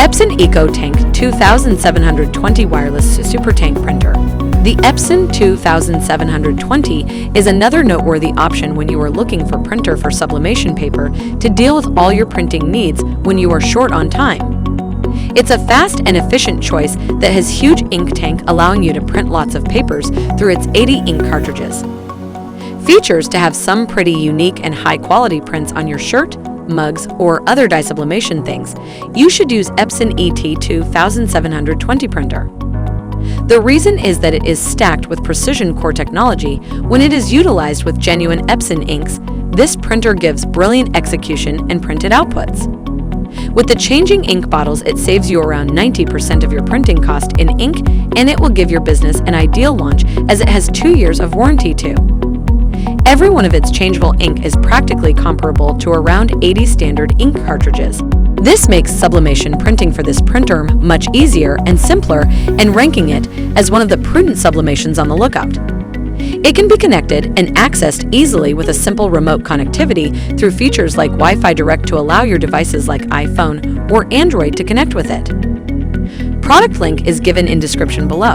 Epson EcoTank 2720 Wireless Super Tank Printer. The Epson 2720 is another noteworthy option when you are looking for printer for sublimation paper to deal with all your printing needs when you are short on time. It's a fast and efficient choice that has huge ink tank, allowing you to print lots of papers through its 80 ink cartridges. Features to have some pretty unique and high quality prints on your shirt, mugs, or other dye sublimation things. You should use Epson ET-2720 printer. The reason is that it is stacked with precision core technology. When it is utilized with genuine Epson inks, this printer gives brilliant execution and printed outputs. With the changing ink bottles, it saves you around 90% of your printing cost in ink, and it will give your business an ideal launch as it has 2 years of warranty too. Every one of its changeable ink is practically comparable to around 80 standard ink cartridges. This makes sublimation printing for this printer much easier and simpler, and ranking it as one of the prudent sublimations on the lookout. It can be connected and accessed easily with a simple remote connectivity through features like Wi-Fi Direct to allow your devices like iPhone or Android to connect with it. Product link is given in description below.